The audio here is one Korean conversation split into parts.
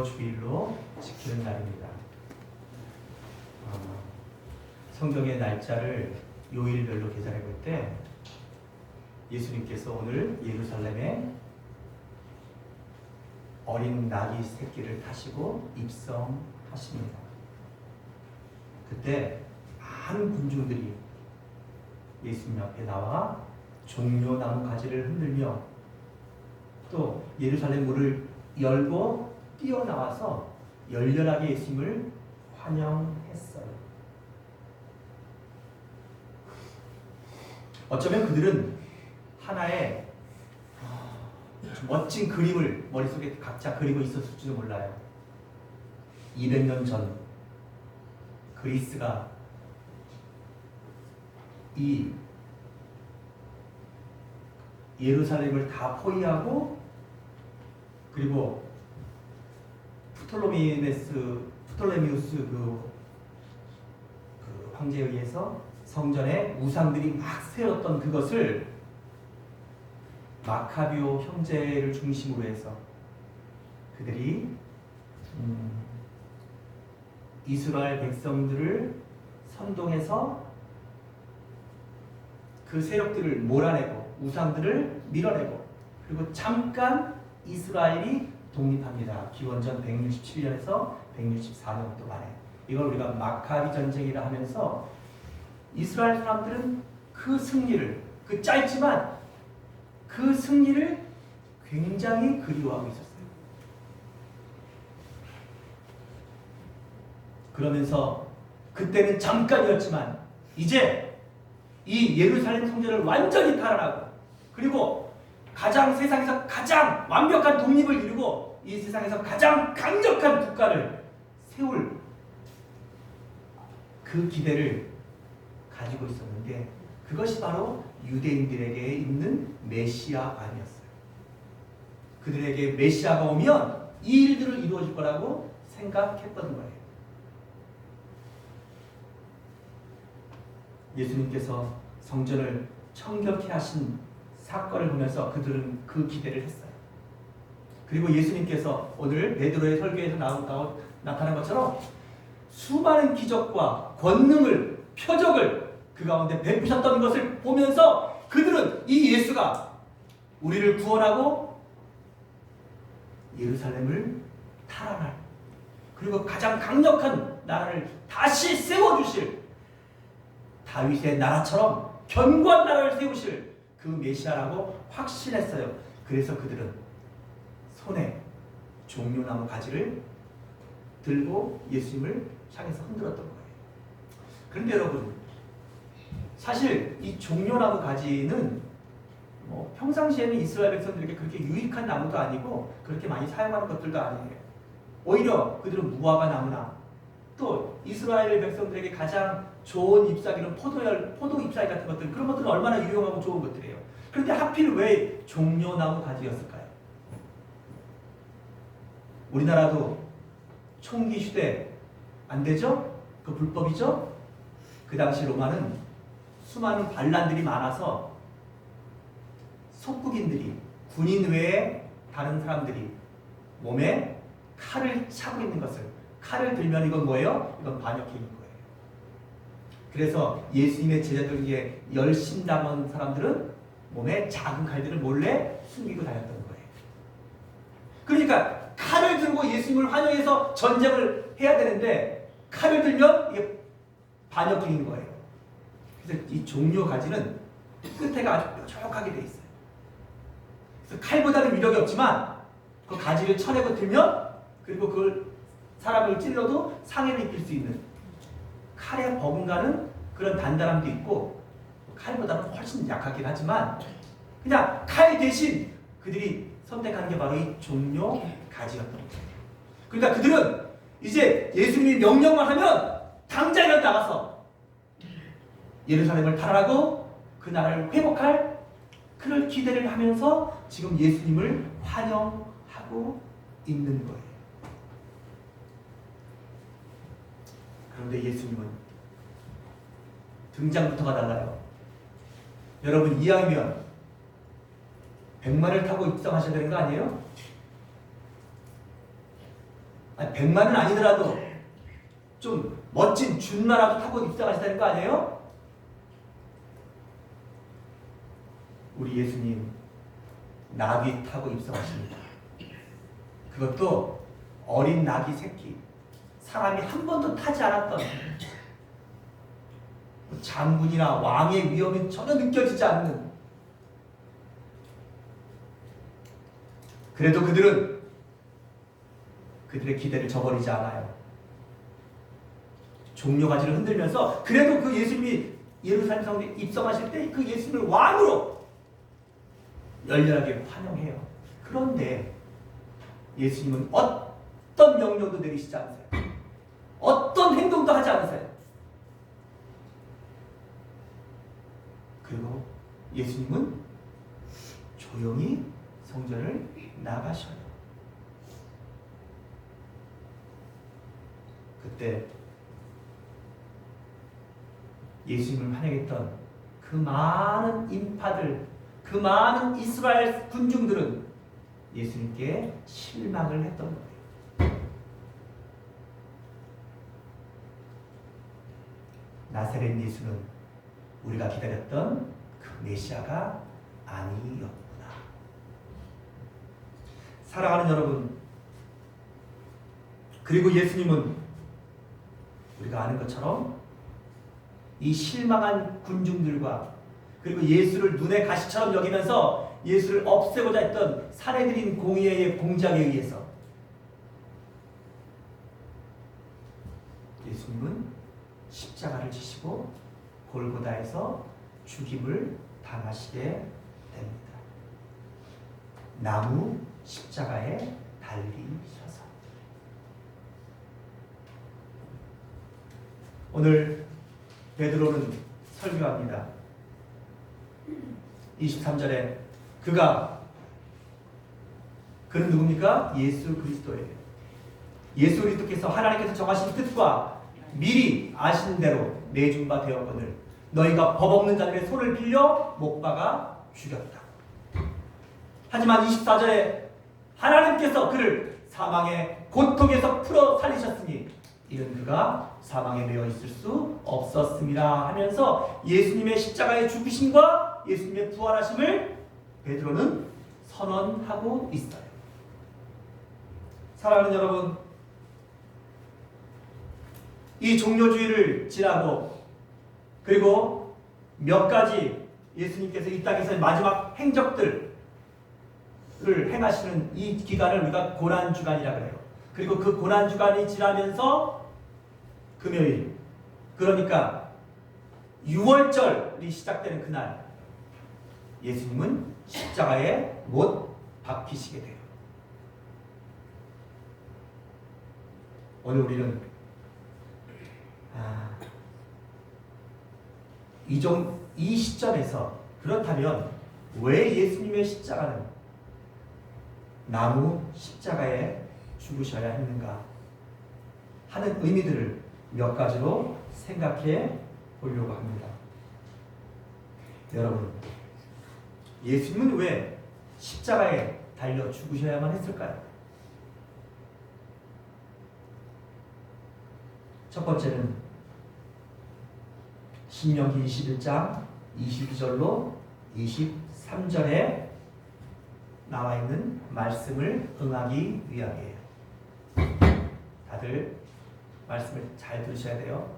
주일로 지키는 날입니다. 성경의 날짜를 요일별로 계산해 볼 때 예수님께서 오늘 예루살렘에 어린 나귀 새끼를 타시고 입성하십니다. 그때 많은 군중들이 예수님 앞에 나와 종려나무 가지를 흔들며 또 예루살렘 문을 열고 뛰어나와서 열렬하게 예수님을 환영했어요. 어쩌면 그들은 하나의 멋진 그림을 머릿속에 각자 그리고 있었을지도 몰라요. 200년 전 그리스가 이 예루살렘을 다 포위하고 그리고 프톨레미우스 그 황제에 의해서 성전에 우상들이 막 세웠던 그것을 마카비오 형제를 중심으로 해서 그들이 이스라엘 백성들을 선동해서 그 세력들을 몰아내고 우상들을 밀어내고 그리고 잠깐 이스라엘이 독립합니다. 기원전 167년에서 164년도 만에. 이걸 우리가 마카비 전쟁이라 하면서 이스라엘 사람들은 그 승리를, 그 짧지만 그 승리를 굉장히 그리워하고 있었어요. 그러면서 그때는 잠깐이었지만 이제 이 예루살렘 성전을 완전히 탈환하고 그리고 세상에서 가장 완벽한 독립을 이루고 이 세상에서 가장 강력한 국가를 세울 그 기대를 가지고 있었는데 그것이 바로 유대인들에게 있는 메시아관이었어요. 그들에게 메시아가 오면 이 일들을 이루어질 거라고 생각했던 거예요. 예수님께서 성전을 청결케 하신 사건을 보면서 그들은 그 기대를 했어요. 그리고 예수님께서 오늘 베드로의 설교에서 나타난 것처럼 수많은 기적과 권능을, 표적을 그 가운데 베푸셨던 것을 보면서 그들은 이 예수가 우리를 구원하고 예루살렘을 탈환할 그리고 가장 강력한 나라를 다시 세워주실 다윗의 나라처럼 견고한 나라를 세우실 그 메시아라고 확신했어요. 그래서 그들은 손에 종려나무 가지를 들고 예수님을 향해서 흔들었던 거예요. 그런데 여러분, 사실 이 종려나무 가지는 평상시에는 이스라엘 백성들에게 그렇게 유익한 나무도 아니고 그렇게 많이 사용하는 것들도 아니에요. 오히려 그들은 무화과 나무나 또 이스라엘 백성들에게 가장 좋은 잎사귀는 포도 잎사귀 같은 것들 그런 것들은 얼마나 유용하고 좋은 것들이에요. 그런데 하필 왜 종려나무 가지였을까요? 우리나라도 총기 휴대 안 되죠? 그 불법이죠? 그 당시 로마는 수많은 반란들이 많아서 속국인들이 군인 외에 다른 사람들이 몸에 칼을 차고 있는 것을 칼을 들면 이건 뭐예요? 이건 반역행인 거예요. 그래서 예수님의 제자들에게 열심당한 사람들은 몸에 작은 칼들을 몰래 숨기고 다녔던 거예요. 그러니까 칼을 들고 예수님을 환영해서 전쟁을 해야 되는데 칼을 들면 이게 반역행인 거예요. 그래서 이 종려 가지는 끝에가 아주 뾰족하게 돼 있어요. 그래서 칼보다는 위력이 없지만 그 가지를 쳐내고 들면 그리고 그걸 사람을 찔러도 상해를 입힐 수 있는 칼에 버금가는 그런 단단함도 있고 칼보다는 훨씬 약하긴 하지만 그냥 칼 대신 그들이 선택한 게 바로 이 종려 가지였던 거예요. 그러니까 그들은 이제 예수님이 명령만 하면 당장 나가서 예루살렘을 탈환하고 그 나라를 회복할 그럴 기대를 하면서 지금 예수님을 환영하고 있는 거예요. 그런데 예수님은 등장부터가 달라요. 여러분 이왕이면 100마리를 타고 입성하셔야 되는 거 아니에요? 아니, 100만은 아니더라도 좀 멋진 준마라도 타고 입성하시다는 거 아니에요? 우리 예수님 나귀 타고 입성하십니다. 그것도 어린 나귀 새끼, 사람이 한 번도 타지 않았던 장군이나 왕의 위험이 전혀 느껴지지 않는, 그래도 그들은 그들의 기대를 저버리지 않아요. 종려가지를 흔들면서 그래도 그 예수님이 예루살렘 성에 입성하실 때 그 예수님을 왕으로 열렬하게 환영해요. 그런데 예수님은 어떤 명령도 내리시지 않으세요. 어떤 행동도 하지 않으세요. 그리고 예수님은 조용히 성전을 나가셔요. 그때 예수님을 환영했던 그 많은 인파들, 그 많은 이스라엘 군중들은 예수님께 실망을 했던 거예요. 나사렛 예수는 우리가 기다렸던 그 메시아가 아니었구나. 사랑하는 여러분, 그리고 예수님은 우리가 아는 것처럼 이 실망한 군중들과 그리고 예수를 눈의 가시처럼 여기면서 예수를 없애고자 했던 사내들인 공의의 공작에 의해서 예수님은 십자가를 지시고 골고다에서 죽임을 당하시게 됩니다. 나무 십자가에 달리셔서. 오늘 베드로는 설교합니다. 23절에 그는 누굽니까? 예수 그리스도예요. 예수 그리스도께서 하나님께서 정하신 뜻과 미리 아신 대로 내준 바 되었거늘 너희가 법 없는 자들의 손을 빌려 못 박아 죽였다. 하지만 24절에 하나님께서 그를 사망의 고통에서 풀어 살리셨으니 이는 그가 사망에 매여 있을 수 없었습니다 하면서 예수님의 십자가의 죽으심과 예수님의 부활하심을 베드로는 선언하고 있어요. 사랑하는 여러분, 이 종료주의를 지나고 그리고 몇 가지 예수님께서 이 땅에서의 마지막 행적들을 행하시는 이 기간을 우리가 고난주간이라고 해요. 그리고 그 고난주간이 지나면서 금요일, 그러니까 6월절이 시작되는 그날 예수님은 십자가에 못 박히시게 돼요. 오늘 우리는 이 시점에서 그렇다면 왜 예수님의 십자가는 나무 십자가에 죽으셔야 했는가 하는 의미들을 몇 가지로 생각해 보려고 합니다. 여러분, 예수님은 왜 십자가에 달려 죽으셔야만 했을까요? 첫 번째는 신명기 21장 22절로 23절에 나와 있는 말씀을 응하기 위함이에요. 다들 말씀을 잘 들으셔야 돼요.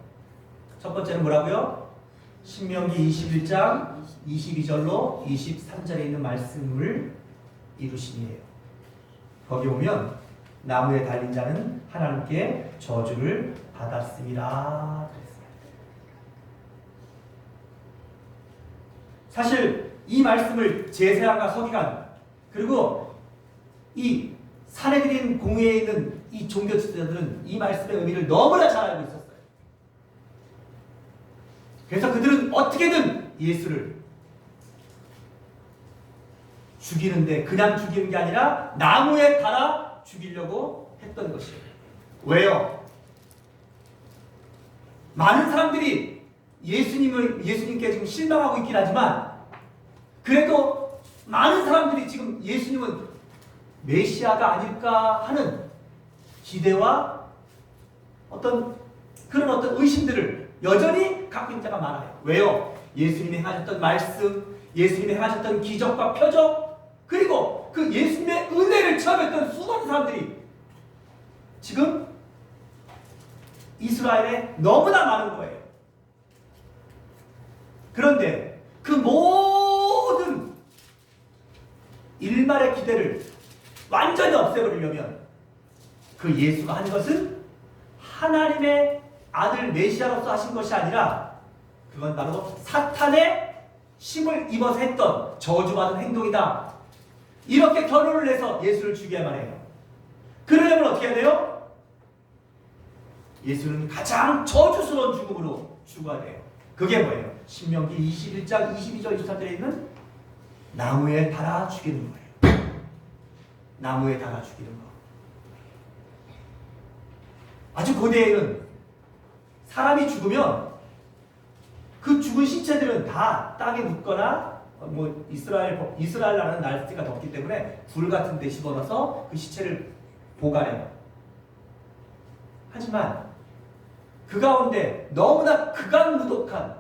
첫 번째는 뭐라고요? 신명기 21장 22절로 23절에 있는 말씀을 이루심이에요. 거기 보면 나무에 달린 자는 하나님께 저주를 받았습니다. 사실 이 말씀을 제사장과 서기관 그리고 이 사내들인 공회에 있는 이 종교 지도자들은 이 말씀의 의미를 너무나 잘 알고 있었어요. 그래서 그들은 어떻게든 예수를 죽이는데 그냥 죽이는 게 아니라 나무에 달아 죽이려고 했던 것이에요. 왜요? 많은 사람들이 예수님께 지금 실망하고 있긴 하지만 그래도 많은 사람들이 지금 예수님은 메시아가 아닐까 하는 기대와 그런 어떤 의심들을 여전히 갖고 있는 자가 많아요. 왜요? 예수님이 행하셨던 말씀, 예수님이 행하셨던 기적과 표적, 그리고 그 예수님의 은혜를 체험했던 수많은 사람들이 지금 이스라엘에 너무나 많은 거예요. 그런데 그 모든 일말의 기대를 완전히 없애버리려면 그 예수가 한 것은 하나님의 아들 메시아로서 하신 것이 아니라 그건 바로 사탄의 힘을 입어서 했던 저주받은 행동이다. 이렇게 결론을 내서 예수를 죽여야만 해요. 그러려면 어떻게 해야 돼요? 예수는 가장 저주스러운 죽음으로 죽어야 돼요. 그게 뭐예요? 신명기 21장 22절 23절에 있는 나무에 달아 죽이는 거예요. 나무에 달아 죽이는 거. 아주 고대에는 사람이 죽으면 그 죽은 신체들은 다 땅에 묻거나 이스라엘 나라는 날씨가 덥기 때문에 불 같은 데 집어넣어서 그 시체를 보관해요. 하지만 그 가운데 너무나 극악무독한,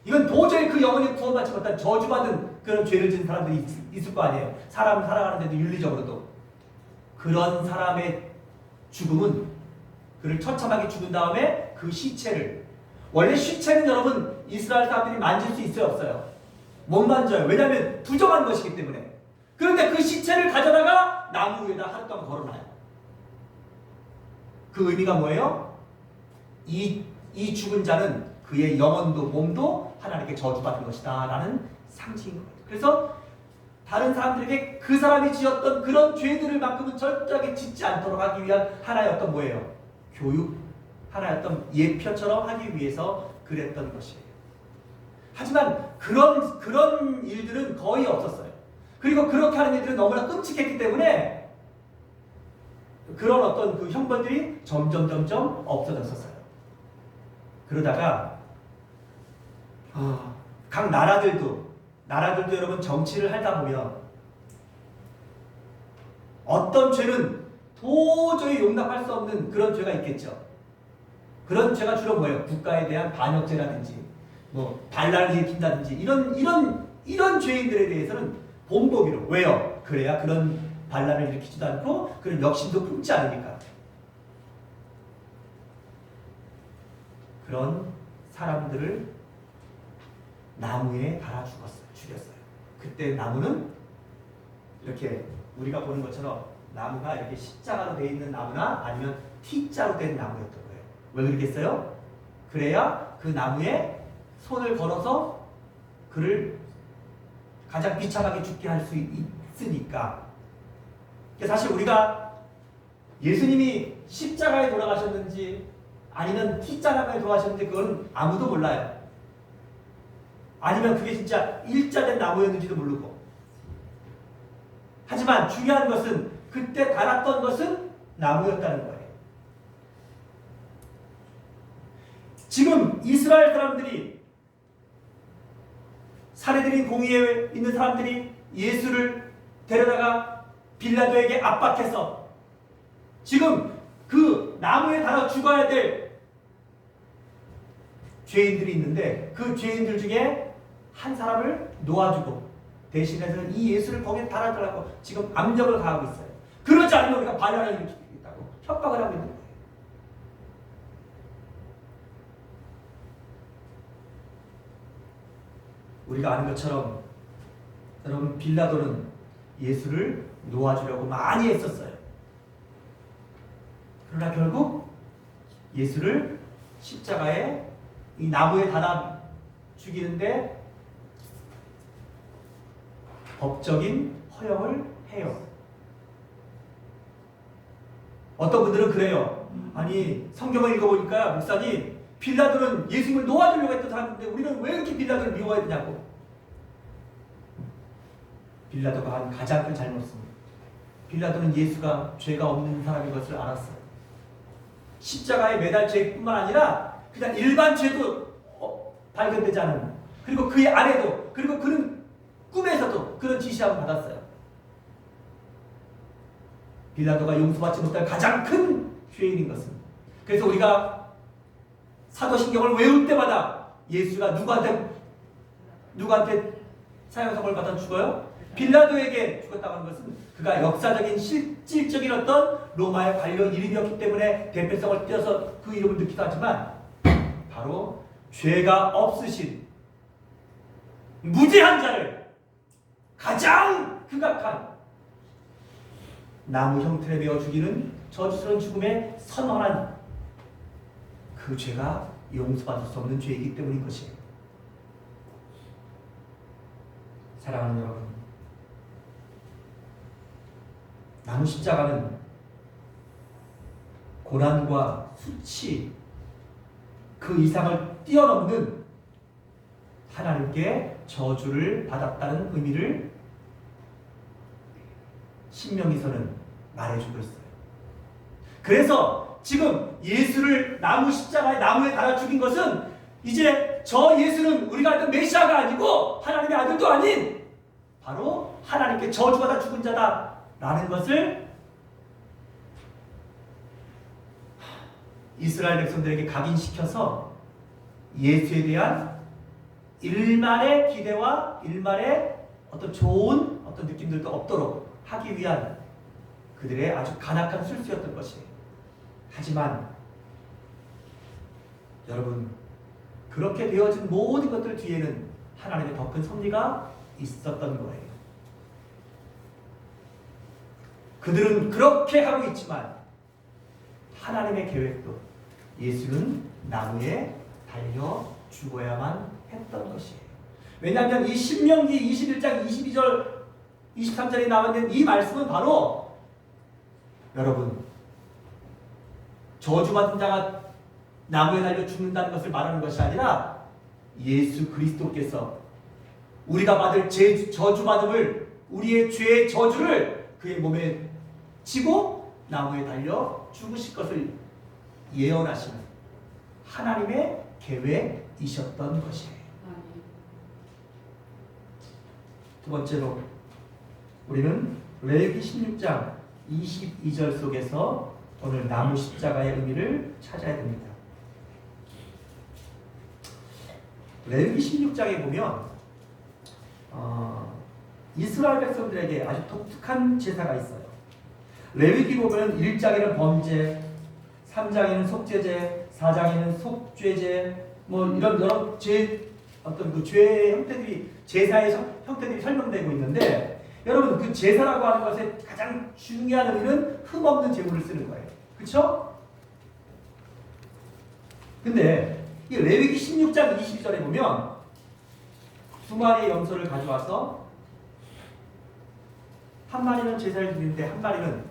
이건 도저히 그 영혼이 구원받지 못한 저주받은 그런 죄를 지은 사람들이 있을 거 아니에요. 사람 살아가는데도 윤리적으로도. 그런 사람의 죽음은 그를 처참하게 죽은 다음에 그 시체를, 원래 시체는 여러분 이스라엘 사람들이 만질 수 있어요, 없어요? 못 만져요. 왜냐하면 부정한 것이기 때문에. 그런데 그 시체를 가져다가 나무 위에다 하루 동안 걸어놔요. 그 의미가 뭐예요? 이 죽은 자는 그의 영혼도 몸도 하나님께 저주받은 것이다 라는 상징인 거예요. 그래서 다른 사람들에게 그 사람이 지었던 그런 죄들을만큼은 절대하게 짓지 않도록 하기 위한 하나의 어떤 뭐예요? 교육, 하나의 어떤 예표처럼 하기 위해서 그랬던 것이에요. 하지만 그런 일들은 거의 없었어요. 그리고 그렇게 하는 일들은 너무나 끔찍했기 때문에 그런 어떤 그 형벌들이 점점 없어졌었어요. 그러다가 각 나라들도 여러분 정치를 하다 보면 어떤 죄는 도저히 용납할 수 없는 그런 죄가 있겠죠. 그런 죄가 주로 뭐예요? 국가에 대한 반역죄라든지 반란을 일으킨다든지 이런 죄인들에 대해서는 본보기로. 왜요? 그래야 그런 반란을 일으키지도 않고 그런 욕심도 품지 않으니까. 그런 사람들을 나무에 달아 죽였어요. 그때 나무는 이렇게 우리가 보는 것처럼 나무가 이렇게 십자가로 되어 있는 나무나 아니면 T자로 된 나무였던 거예요. 왜 그러겠어요? 그래야 그 나무에 손을 걸어서 그를 가장 비참하게 죽게 할 수 있으니까. 사실 우리가 예수님이 십자가에 돌아가셨는지 아니면 T자가에 돌아가셨는지 그건 아무도 몰라요. 아니면 그게 진짜 일자된 나무였는지도 모르고. 하지만 중요한 것은 그때 달았던 것은 나무였다는 거예요. 지금 이스라엘 사람들이, 살해드린 공의에 있는 사람들이 예수를 데려다가 빌라도에게 압박해서 지금 그 나무에 달아 죽어야 될 죄인들이 있는데 그 죄인들 중에 한 사람을 놓아주고 대신해서 이 예수를 거기에 달아달라고 지금 압력을 가하고 있어요. 그러지 않으면 우리가 반란을 일으키겠다고 협박을 하고 있는 거예요. 우리가 아는 것처럼 여러분 빌라도는 예수를 놓아주려고 많이 했었어요. 그러나 결국 예수를 십자가에 이 나무에 달아 죽이는데 법적인 허용을 해요. 어떤 분들은 그래요. 아니 성경을 읽어보니까 목사님, 빌라도는 예수님을 놓아주려고 했던 사람인데 우리는 왜 이렇게 빌라도를 미워해야 되냐고. 빌라도가 한 가장 큰 잘못은 빌라도는 예수가 죄가 없는 사람인 것을 알았어요. 십자가에 매달 죄뿐만 아니라 그냥 일반 죄도 발견되지 않은, 그리고 그의 아내도, 그리고 그는 꿈에서도 그런 지시함을 받았어요. 빌라도가 용서받지 못할 가장 큰 죄인인 것은. 그래서 우리가 사도신경을 외울 때마다 예수가 누구한테 사형선고를 받아 죽어요? 빌라도에게 죽었다고 하는 것은 그가 역사적인 실질적인 어떤 로마의 관료 이름이었기 때문에 대표성을 띄어서 그 이름을 넣기도 하지만 바로 죄가 없으신 무죄한 자를 가장 극악한 나무 형틀에 매어 죽이는 저주스러운 죽음에 선언한 그 죄가 용서받을 수 없는 죄이기 때문인 것이에요. 사랑하는 여러분, 나무 십자가는 고난과 수치 그 이상을 뛰어넘는 하나님께 저주를 받았다는 의미를 신명기서는 말해주고 있어요. 그래서 지금 예수를 나무 십자가에 나무에 달아 죽인 것은 이제 저 예수는 우리가 알던 메시아가 아니고 하나님의 아들도 아닌 바로 하나님께 저주받아 죽은 자다라는 것을 이스라엘 백성들에게 각인시켜서 예수에 대한 일말의 기대와 일말의 어떤 좋은 어떤 느낌들도 없도록 하기 위한 그들의 아주 간악한 술수였던 것이에요. 하지만 여러분, 그렇게 되어진 모든 것들 뒤에는 하나님의 더 큰 섭리가 있었던 거예요. 그들은 그렇게 하고 있지만 하나님의 계획도 예수는 나무에 달려 죽어야만 했던 것이에요. 왜냐하면 이 신명기 21장 22절 23절에 나와 있는 이 말씀은 바로 여러분, 저주받은 자가 나무에 달려 죽는다는 것을 말하는 것이 아니라 예수 그리스도께서 우리가 받을 저주받음을, 우리의 죄의 저주를 그의 몸에 지고 나무에 달려 죽으실 것을 예언하시는 하나님의 계획이셨던 것이에요. 두 번째로 우리는 레위기 16장 22절 속에서 오늘 나무 십자가의 의미를 찾아야 됩니다. 레위기 16장에 보면 이스라엘 백성들에게 아주 독특한 제사가 있어요. 레위기 보면 1장에는 범죄, 3장에는 속죄제, 4장에는 속죄제, 뭐 이런 여러 어떤 그 죄의 형태들이, 제사의 형태들이 설명되고 있는데, 여러분 그 제사라고 하는 것의 가장 중요한 의미는 흠없는 제물을 쓰는 거예요. 그렇죠? 근데 이 레위기 16장 22절에 보면 두 마리의 염소를 가져와서 한 마리는 제사를 드리는데 한 마리는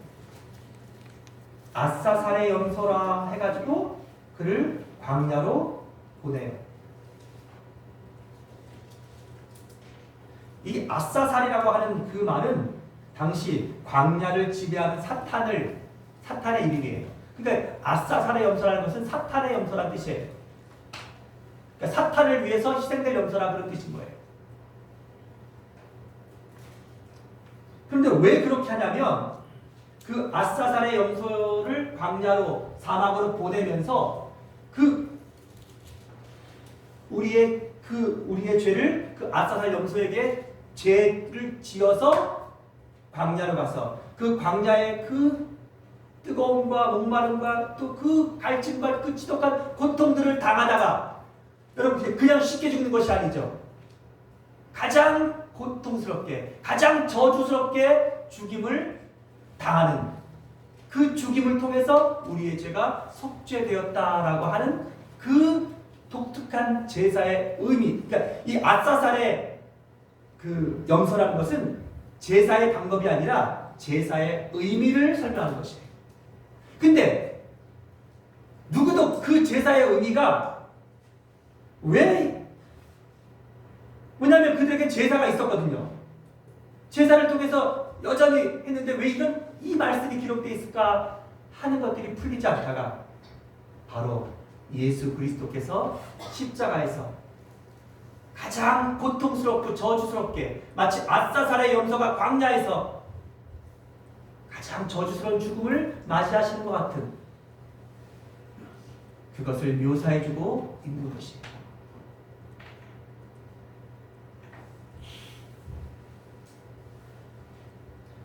아사살의 염소라 해가지고 그를 광야로 보내요. 이 아사살이라고 하는 그 말은 당시 광야를 지배하는 사탄의 이름이에요. 그러니까 아사살의 염소라는 것은 사탄의 염소라는 뜻이에요. 그러니까 사탄을 위해서 희생될 염소라 그런 뜻인 거예요. 그런데 왜 그렇게 하냐면 그 아사살의 염소를 광야로, 사막으로 보내면서 우리의 죄를 그 아사살 염소에게 죄를 지어서 광야로 가서 그 광야의 그 뜨거움과 목마름과 또 그 갈증과 그 지독한 고통들을 당하다가, 여러분 그냥 쉽게 죽는 것이 아니죠. 가장 고통스럽게, 가장 저주스럽게 죽임을 당하는, 그 죽임을 통해서 우리의 죄가 속죄되었다라고 하는 그 독특한 제사의 의미. 그러니까 이 아사살의 그 염소라는 것은 제사의 방법이 아니라 제사의 의미를 설명하는 것이에요. 근데 누구도 그 제사의 의미가 왜냐하면 그들에게 제사가 있었거든요. 제사를 통해서 여전히 했는데 왜 이 말씀이 기록되어 있을까 하는 것들이 풀리지 않다가 바로 예수 그리스도께서 십자가에서 가장 고통스럽고 저주스럽게, 마치 아사살의 염소가 광야에서 가장 저주스러운 죽음을 맞이하시는 것 같은 그것을 묘사해주고 있는 것이에요.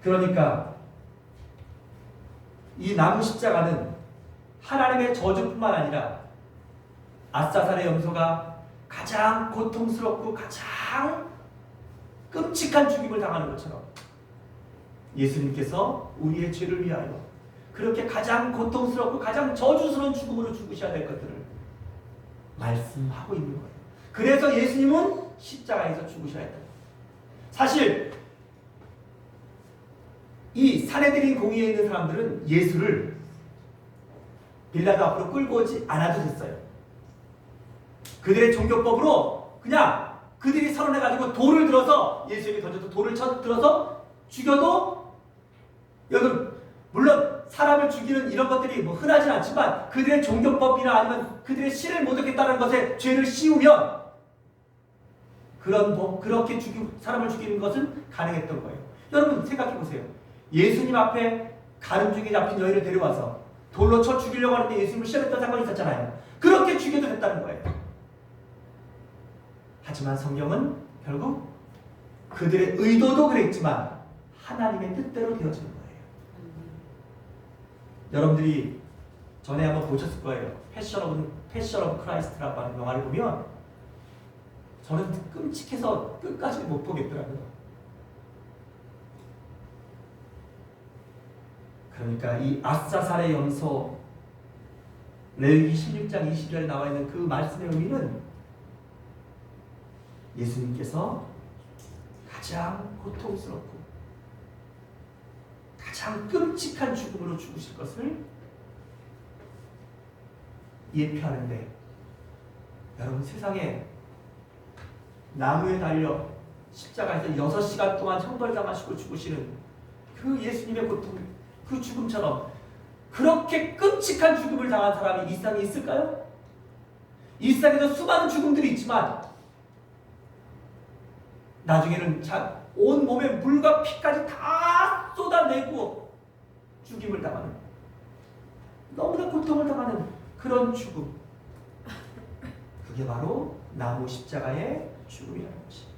그러니까 이 나무 십자가는 하나님의 저주뿐만 아니라 아사살의 염소가 가장 고통스럽고 가장 끔찍한 죽임을 당하는 것처럼 예수님께서 우리의 죄를 위하여 그렇게 가장 고통스럽고 가장 저주스러운 죽음으로 죽으셔야 될 것들을 말씀하고 있는 거예요. 그래서 예수님은 십자가에서 죽으셔야 했다. 사실 이 산헤드린 공의에 있는 사람들은 예수를 빌라도 앞으로 끌고 오지 않아도 됐어요. 그들의 종교법으로 그냥 그들이 서론해가지고 돌을 들어서 예수에게 던져서 돌을 들어서 죽여도 여러분 물론 사람을 죽이는 이런 것들이 뭐 흔하진 않지만 그들의 종교법이나 아니면 그들의 신을 모독했다는 것에 죄를 씌우면 그렇게 사람을 죽이는 것은 가능했던 거예요. 여러분 생각해 보세요. 예수님 앞에 가늠중에 잡힌 여인을 데려와서 돌로 쳐 죽이려고 하는데 예수님을 시험했던 사건이 있었잖아요. 그렇게 죽여도 됐다는 거예요. 하지만 성경은 결국 그들의 의도도 그랬지만 하나님의 뜻대로 되어지는 거예요. 여러분들이 전에 한번 보셨을 거예요. 패션 오브 크라이스트라고 하는 영화를 보면 저는 끔찍해서 끝까지 못 보겠더라고요. 그러니까 이 아사살의 염소 레위기 16장 20절에 나와 있는 그 말씀의 의미는 예수님께서 가장 고통스럽고 가장 끔찍한 죽음으로 죽으실 것을 예표하는데 여러분 세상에 나무에 달려 십자가에서 6시간 동안 형벌당하시고 죽으시는 그 예수님의 고통 그 죽음처럼 그렇게 끔찍한 죽음을 당한 사람이 이 세상에 있을까요? 이 세상에도 수많은 죽음들이 있지만 나중에는 온 몸에 물과 피까지 다 쏟아내고 죽임을 당하는 너무나 고통을 당하는 그런 죽음 그게 바로 나무 십자가의 죽음이라는 것입니다.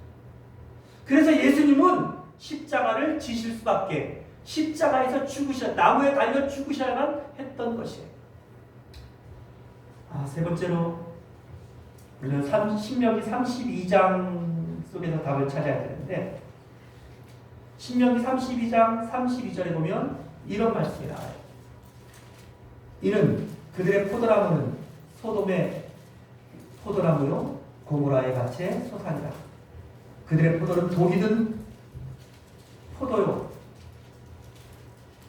그래서 예수님은 십자가를 지실 수밖에 십자가에서 나무에 달려 죽으셔야만 했던 것이에요. 세 번째로 우리는 신명기 32장 속에서 답을 찾아야 되는데 신명기 32장 32절에 보면 이런 말씀이 나와요. 이는 그들의 포도나무는 소돔의 포도나무요 고모라의 밭의 소산이라. 그들의 포도는 독이 든 포도요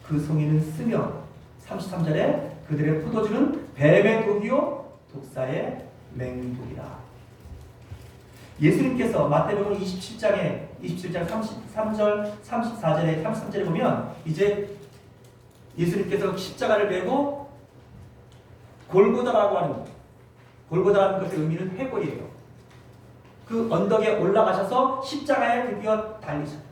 그 송이는 쓰며 33절에 그들의 포도주는 뱀의 독이요 독사의 맹독이라. 예수님께서 마태복음 27장 33절 34절에 33절에 보면 이제 예수님께서 십자가를 메고 골고다라는 것의 의미는 회골이에요. 그 언덕에 올라가셔서 십자가에 드디어 달리셨다.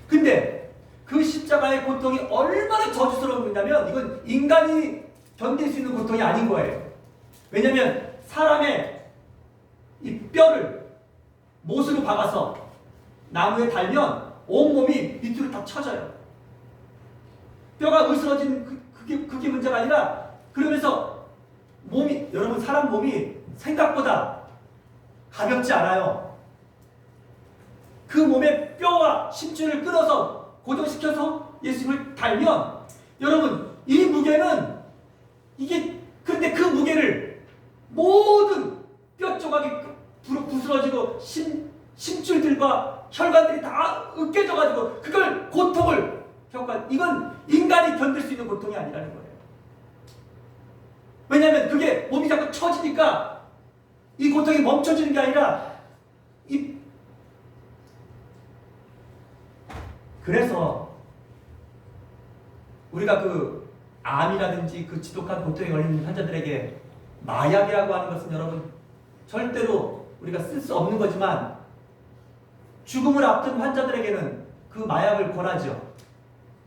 근데 그 십자가의 고통이 얼마나 저주스러운 거냐면 이건 인간이 견딜 수 있는 고통이 아닌 거예요. 왜냐하면 사람의 이 뼈를 못으로 박아서 나무에 달면 온몸이 밑으로 다 쳐져요. 뼈가 으스러진 그게 문제가 아니라 그러면서 여러분 사람 몸이 생각보다 가볍지 않아요. 그 몸에 뼈와 심줄을 끊어서 고정시켜서 예수님을 달면 여러분 이 무게는 그런데 그 무게를 모든 뼈 조각이 부스러지고 심줄들과 혈관들이 다 으깨져가지고 그걸 고통을 이건 인간이 견딜 수 있는 고통이 아니라는 거예요. 왜냐하면 그게 몸이 자꾸 처지니까 이 고통이 멈춰지는 게 아니라 그래서 우리가 그 암이라든지 그 지독한 고통에 걸리는 환자들에게 마약이라고 하는 것은 여러분 절대로 우리가 쓸 수 없는 거지만 죽음을 앞둔 환자들에게는 그 마약을 권하죠.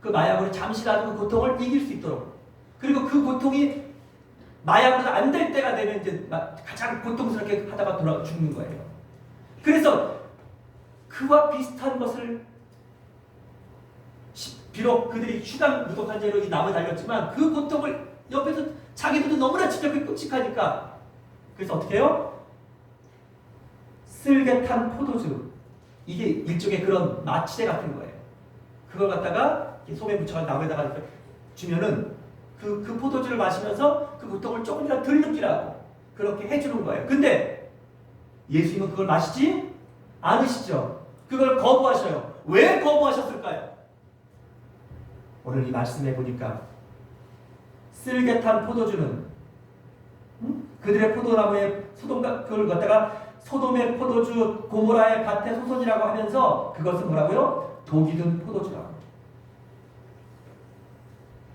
그 마약으로 잠시라도 그 고통을 이길 수 있도록. 그리고 그 고통이 마약으로 안 될 때가 되면 이제 가장 고통스럽게 하다가 돌아 죽는 거예요. 그래서 그와 비슷한 것을 비록 그들이 휴강 무독한 죄로 이 나무에 달렸지만 그 고통을 옆에서 자기들도 너무나 지겹게 끔찍하니까 그래서 어떻게 해요? 쓸개탄 포도주, 이게 일종의 그런 마취제 같은 거예요. 그걸 갖다가 솜에 묻혀서 나무에다가 주면은 그 포도주를 마시면서 그 고통을 조금이라도 덜 느끼라고 그렇게 해주는 거예요. 근데 예수님은 그걸 마시지 않으시죠. 그걸 거부하셔요. 왜 거부하셨을까요? 오늘 이 말씀해 보니까 쓸개탄 포도주는 그들의 포도나무에 그걸 갖다가 소돔의 포도주 고모라의 밭의 소손이라고 하면서 그것은 뭐라고요? 독이 든 포도주라고.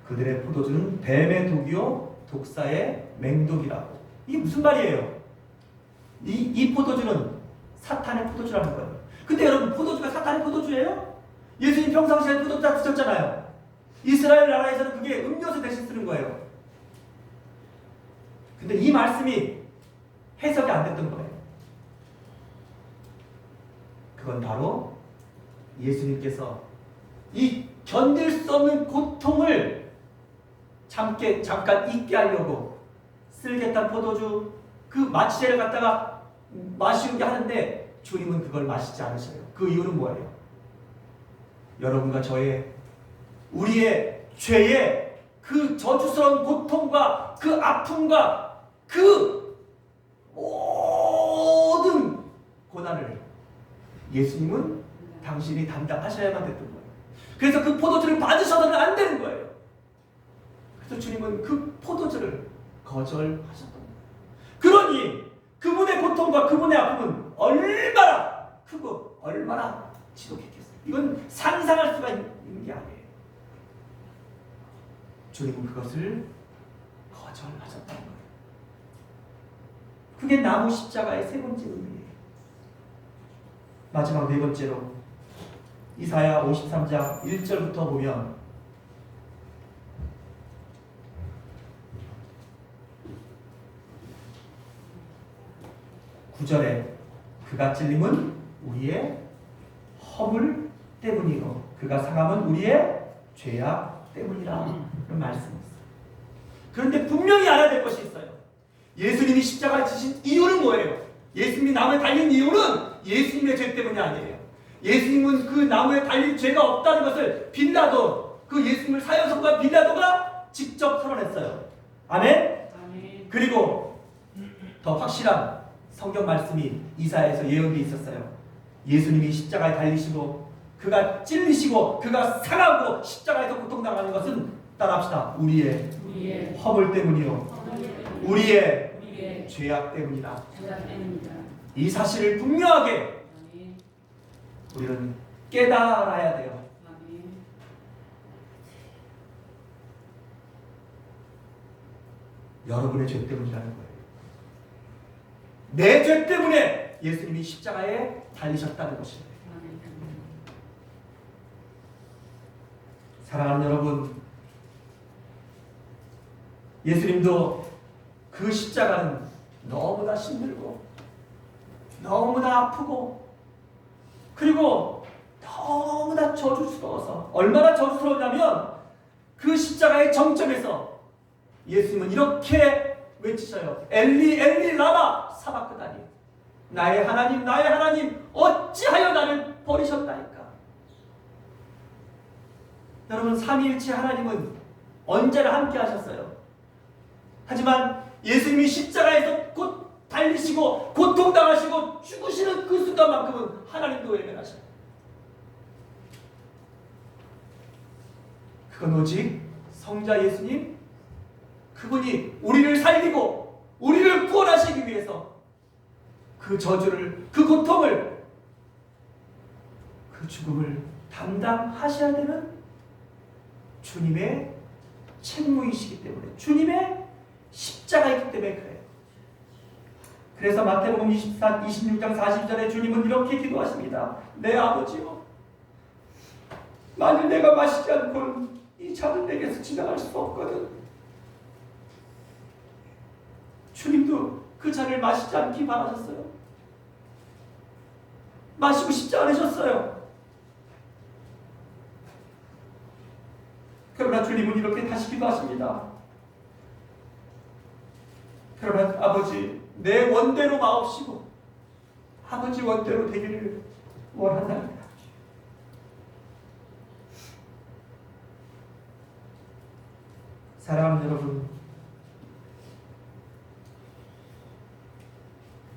그들의 포도주는 뱀의 독이요 독사의 맹독이라고. 이게 무슨 말이에요? 이 포도주는 사탄의 포도주라는 거예요. 근데 여러분, 포도주가 사탄의 포도주예요? 예수님 평상시에 포도주 다 드셨잖아요. 이스라엘 나라에서는 그게 음료수 대신 쓰는 거예요. 근데 이 말씀이 해석이 안 됐던 거예요. 그건 바로 예수님께서 이 견딜 수 없는 고통을 잠깐 잊게 하려고 쓸개탄 포도주 그 마취제를 갖다가 마시게 하는데 주님은 그걸 마시지 않으셔요. 그 이유는 뭐예요? 여러분과 우리의 죄의 그 저주스러운 고통과 그 아픔과 그 모든 고난을 예수님은 당신이 담당하셔야만 됐던 거예요. 그래서 그 포도주를 받으셔서는 안 되는 거예요. 그래서 주님은 그 포도주를 거절하셨던 거예요. 그러니 그분의 고통과 그분의 아픔은 얼마나 크고 얼마나 지독했겠어요. 이건 상상할 수가 있는 게 아니에요. 주님은 그것을 거절하셨다는 거예요. 그게 나무 십자가의 세 번째 의미예요. 마지막 네 번째로 이사야 53장 1절부터 보면 구절에 그가 찔림은 우리의 허물 때문이요 그가 상함은 우리의 죄악 때문이라 그런 말씀이 있어요. 그런데 분명히 알아야 될 것이 있어요. 예수님이 십자가에 지신 이유는 뭐예요? 예수님이 나무에 달린 이유는 예수님의 죄 때문이 아니에요. 예수님은 그 나무에 달린 죄가 없다는 것을 빌라도, 그 예수님을 사형선고한 빌라도가 직접 선언했어요. 아멘? 아멘. 그리고 더 확실한 성경 말씀이 이사야에서 예언되어 있었어요. 예수님이 십자가에 달리시고 그가 찔리시고 그가 상하고 십자가에서 고통당하는 것은 따라합시다. 우리의 허물 때문이요 우리의 죄악 때문이다. 이 사실을 분명하게 우리는 깨달아야 돼요. 여러분의 죄 때문이라는 거예요. 내 죄 때문에 예수님이 십자가에 달리셨다는 것입니다. 사랑하는 여러분, 예수님도 그 십자가는 너무나 힘들고 너무나 아프고 그리고 너무나 저주스러워서, 얼마나 저주스러웠냐면 그 십자가의 정점에서 예수님은 이렇게 외치셔요. 엘리 엘리 라마 사박그다니, 나의 하나님 나의 하나님 어찌하여 나를 버리셨나이까. 여러분, 삼위일체 하나님은 언제나 함께 하셨어요. 하지만 예수님이 십자가에서 곧 달리시고 고통당하시고 죽으시는 그 순간만큼은 하나님도 외면하셔요. 그건 오직 성자 예수님, 그분이 우리를 살리고 우리를 구원하시기 위해서 그 저주를, 그 고통을, 그 죽음을 담당하셔야 되는 주님의 책무이시기 때문에, 주님의 십자가이기 때문에 그래요. 그래서 마태복음 26장 40절에 주님은 이렇게 기도하십니다. 내 아버지여, 만일 내가 마시지 않고는 이 잔은 내게서 지나갈 수 없거든. 주님도 그 잔을 마시지 않기 바라셨어요. 마시고 싶지 않으셨어요. 그러나 주님은 이렇게 다시 기도하십니다. 그러나 아버지, 내 원대로 마옵시고 아버지 원대로 되기를 원한다. 사랑하는 여러분,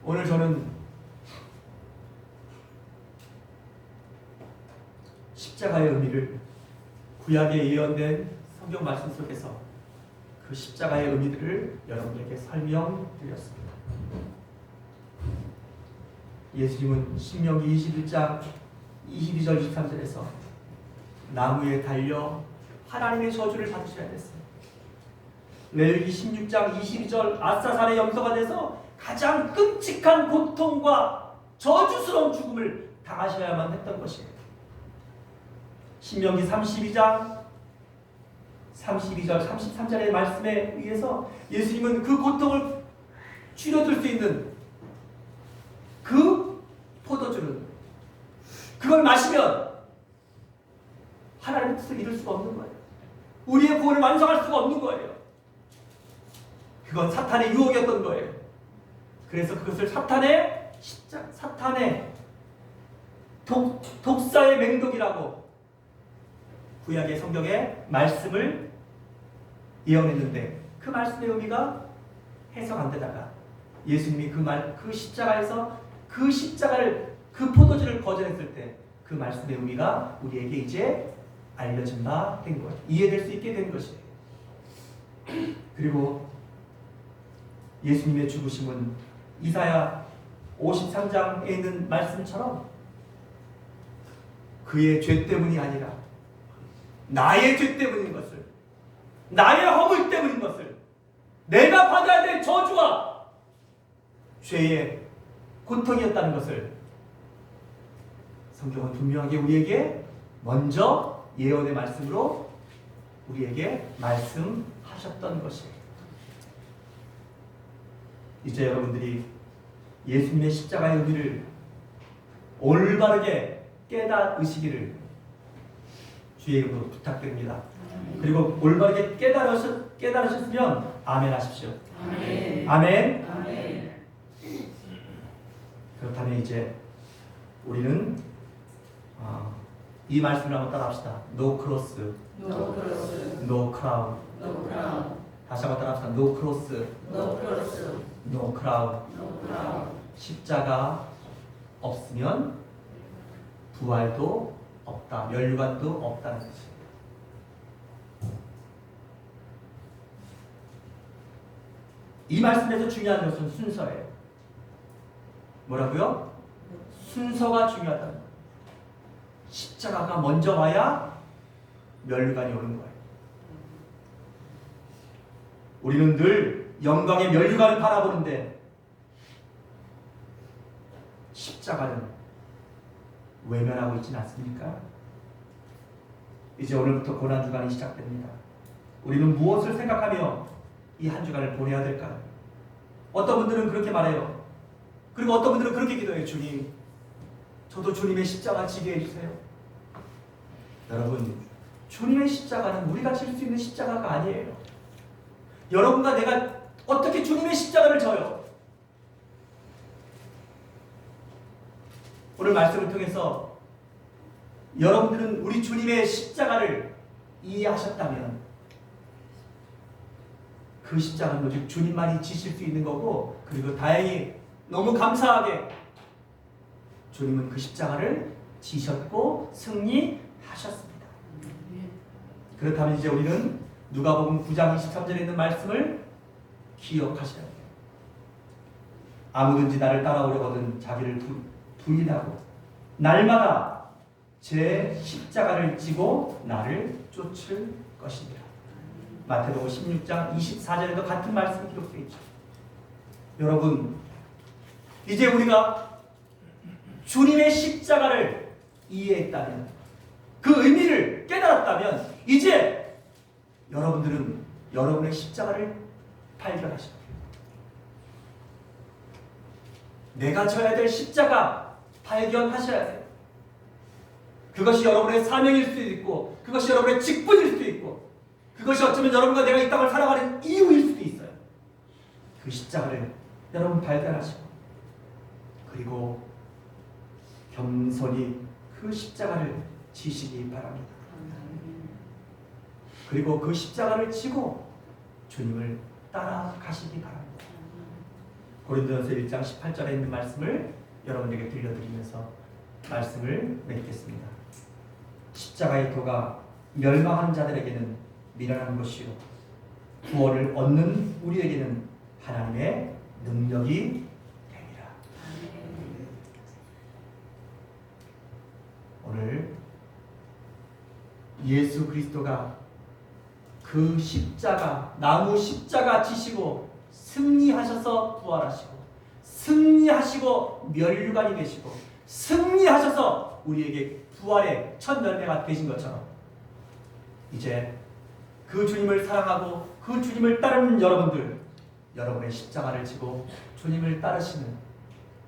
오늘 저는 십자가의 의미를 구약에 예언된 성경 말씀 속에서 그 십자가의 의미들을 여러분에게 설명드렸습니다. 예수님은 신명기 21장 22절 23절에서 나무에 달려 하나님의 저주를 받으셔야 됐어요. 레위기 16장 22절 아사살의 염소가 돼서 가장 끔찍한 고통과 저주스러운 죽음을 당하셔야만 했던 것이에요. 신명기 32장 32절 33절의 말씀에 의해서 예수님은 그 고통을 줄여들 수 있는 그 포도주는 그걸 마시면 하나님의 뜻을 이룰 수가 없는 거예요. 우리의 구원을 완성할 수가 없는 거예요. 그건 사탄의 유혹이었던 거예요. 그래서 그것을 사탄의 독사의 맹독이라고 구약의 성경에 말씀을 예언했는데 그 말씀의 의미가 해석 안 되다가 예수님이 그 십자가에서 그 십자가를 그 포도주를 거절했을 때 그 말씀의 의미가 우리에게 이제 알려진 바 된 거예요. 이해될 수 있게 된 것이에요. 그리고 예수님의 죽으심은 이사야 53장에 있는 말씀처럼 그의 죄 때문이 아니라 나의 죄 때문인 것을, 나의 허물 때문인 것을, 내가 받아야 될 저주와 죄의 고통이었다는 것을 성경은 분명하게 우리에게 먼저 예언의 말씀으로 우리에게 말씀하셨던 것이에요. 이제 여러분들이 예수님의 십자가의 의미를 올바르게 깨달으시기를 주의 이름으로 부탁드립니다. 그리고 올바르게 깨달으셨으면 아멘 하십시오. 아멘. 아멘. 아멘. 그렇다면 이제 우리는 이 말씀을 한번 따라합시다. No cross, no crown. 다시 한번 따라합시다. No cross, no crown. 십자가 없으면 부활도 없다, 면류관도 없다는 뜻이에요. 이 말씀에서 중요한 것은 순서예요. 뭐라고요? 순서가 중요하다는 거예요. 십자가가 먼저 와야 면류관이 오는 거예요. 우리는 늘 영광의 면류관을 바라보는데 십자가는 외면하고 있지는 않습니까? 이제 오늘부터 고난주간이 시작됩니다. 우리는 무엇을 생각하며 이 한 주간을 보내야 될까요? 어떤 분들은 그렇게 말해요. 그리고 어떤 분들은 그렇게 기도해요. 주님, 저도 주님의 십자가 지게 해주세요. 여러분, 주님의 십자가는 우리가 질 수 있는 십자가가 아니에요. 여러분과 내가 어떻게 주님의 십자가를 져요? 오늘 말씀을 통해서 여러분들은 우리 주님의 십자가를 이해하셨다면 그 십자가는 오직 주님만이 지실 수 있는 거고, 그리고 다행히 너무 감사하게 주님은 그 십자가를 지셨고 승리하셨습니다. 그렇다면 이제 우리는 누가복음 9장 23절에 있는 말씀을 기억하셔야 돼요. 아무든지 나를 따라오려거든 자기를 부인하고 날마다 제 십자가를 지고 나를 쫓을 것입니다. 마태복음 16장 24절에도 같은 말씀이 기록되어 있죠. 여러분, 이제 우리가 주님의 십자가를 이해했다면, 그 의미를 깨달았다면 이제 여러분들은 여러분의 십자가를 발견하셔야 돼요. 내가 져야 될 십자가 발견하셔야 돼요. 그것이 여러분의 사명일 수도 있고, 그것이 여러분의 직분일 수도 있고, 그것이 어쩌면 여러분과 내가 이 땅을 살아가는 이유일 수도 있어요. 그 십자가를 여러분 발견하시고, 그리고 겸손히 그 십자가를 지시기 바랍니다. 그리고 그 십자가를 지고 주님을 따라가시기 바랍니다. 고린도전서 1장 18절에 있는 말씀을 여러분에게 들려드리면서 말씀을 맺겠습니다. 십자가의 도가 멸망하는 자들에게는 미련한 것이요 구원을 얻는 우리에게는 하나님의 능력이 됩니다. 오늘 예수 그리스도가 그 십자가, 나무 십자가 지시고 승리하셔서 부활하시고, 승리하시고 멸류관이 되시고, 승리하셔서 우리에게 부활의 첫 열매가 되신 것처럼, 이제 그 주님을 사랑하고 그 주님을 따르는 여러분들, 여러분의 십자가를 지고 주님을 따르시는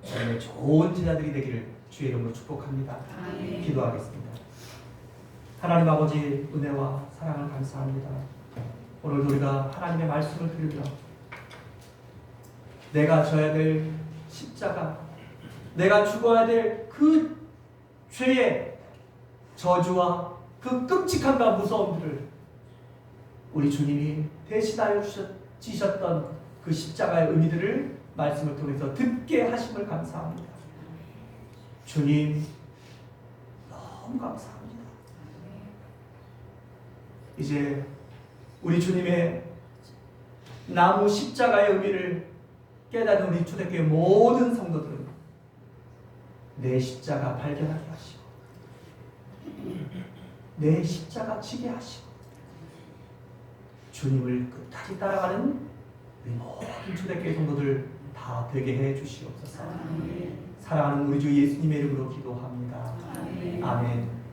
여러분의 좋은 제자들이 되기를 주의 이름으로 축복합니다. 기도하겠습니다. 하나님 아버지, 은혜와 사랑을 감사합니다. 오늘도 우리가 하나님의 말씀을 들으며 내가 져야 될 십자가, 내가 죽어야 될 그 죄의 저주와 그 끔찍함과 무서움들을 우리 주님이 대신하여 지셨던 그 십자가의 의미들을 말씀을 통해서 듣게 하심을 감사합니다. 주님, 너무 감사합니다. 이제 우리 주님의 나무 십자가의 의미를 깨닫는 우리 초대교회 모든 성도들은 내 십자가 발견하게 하시고, 내 십자가 지게 하시고, 주님을 끝까지 따라가는 우리 모든 초대교회 성도들 다 되게 해 주시옵소서. 사랑하는 우리 주 예수님의 이름으로 기도합니다. 아멘.